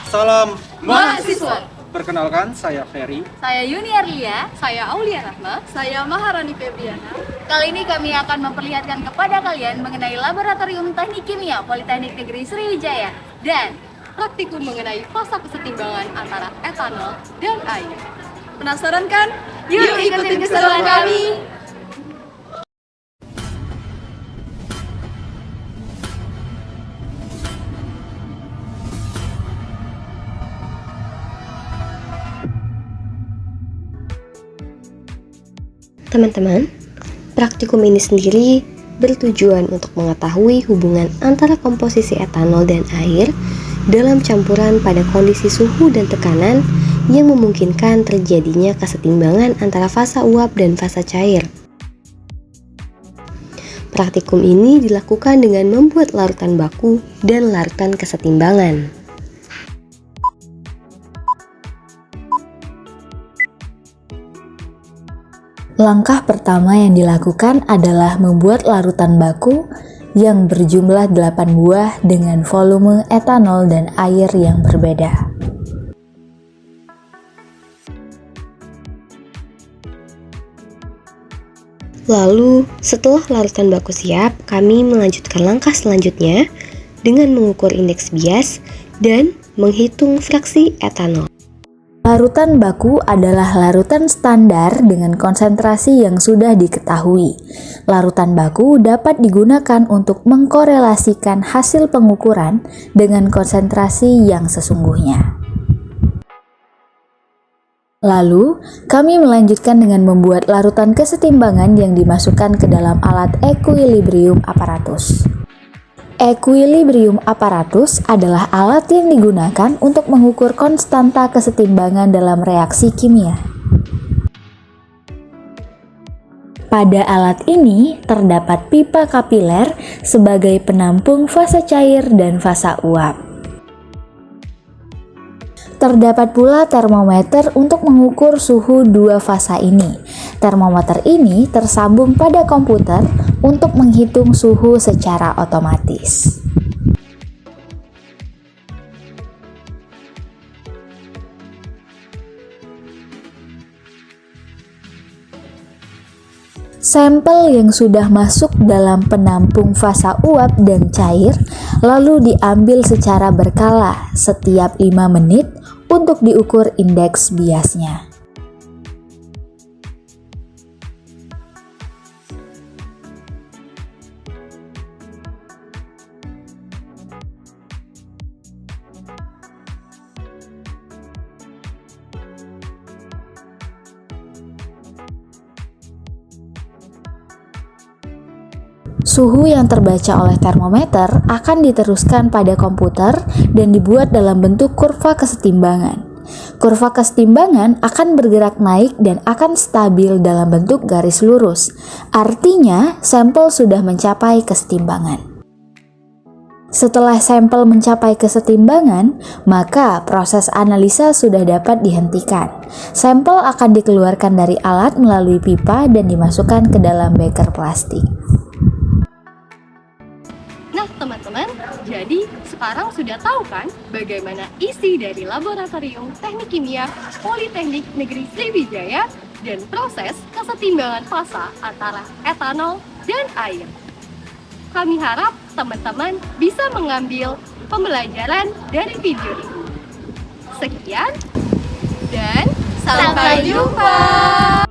Salam mahasiswa. Perkenalkan, saya Ferry. Saya Yuni Arlia, saya Aulia Rahma, saya Maharani Febriana. Kali ini kami akan memperlihatkan kepada kalian mengenai Laboratorium Teknik Kimia Politeknik Negeri Sriwijaya dan praktikum mengenai fasa kesetimbangan antara etanol dan air. Penasaran kan? Yuk ikutin keseruan kami! Teman-teman, praktikum ini sendiri bertujuan untuk mengetahui hubungan antara komposisi etanol dan air dalam campuran pada kondisi suhu dan tekanan yang memungkinkan terjadinya kesetimbangan antara fasa uap dan fasa cair. Praktikum ini dilakukan dengan membuat larutan baku dan larutan kesetimbangan. Langkah pertama yang dilakukan adalah membuat larutan baku yang berjumlah 8 buah dengan volume etanol dan air yang berbeda. Lalu, setelah larutan baku siap, kami melanjutkan langkah selanjutnya dengan mengukur indeks bias dan menghitung fraksi etanol. Larutan baku adalah larutan standar dengan konsentrasi yang sudah diketahui. Larutan baku dapat digunakan untuk mengkorelasikan hasil pengukuran dengan konsentrasi yang sesungguhnya. Lalu, kami melanjutkan dengan membuat larutan kesetimbangan yang dimasukkan ke dalam alat equilibrium apparatus. Equilibrium apparatus adalah alat yang digunakan untuk mengukur konstanta kesetimbangan dalam reaksi kimia. Pada alat ini terdapat pipa kapiler sebagai penampung fasa cair dan fasa uap. Terdapat pula termometer untuk mengukur suhu dua fasa ini. Termometer ini tersambung pada komputer untuk menghitung suhu secara otomatis. Sampel yang sudah masuk dalam penampung fasa uap dan cair lalu diambil secara berkala setiap 5 menit untuk diukur indeks biasnya. Suhu yang terbaca oleh termometer akan diteruskan pada komputer dan dibuat dalam bentuk kurva kesetimbangan. Kurva kesetimbangan akan bergerak naik dan akan stabil dalam bentuk garis lurus. Artinya, sampel sudah mencapai kesetimbangan. Setelah sampel mencapai kesetimbangan, maka proses analisa sudah dapat dihentikan. Sampel akan dikeluarkan dari alat melalui pipa dan dimasukkan ke dalam beker plastik. Nah teman-teman, jadi sekarang sudah tahu kan bagaimana isi dari Laboratorium Teknik Kimia Politeknik Negeri Sriwijaya dan proses kesetimbangan fasa antara etanol dan air. Kami harap teman-teman bisa mengambil pembelajaran dari video ini. Sekian dan sampai jumpa!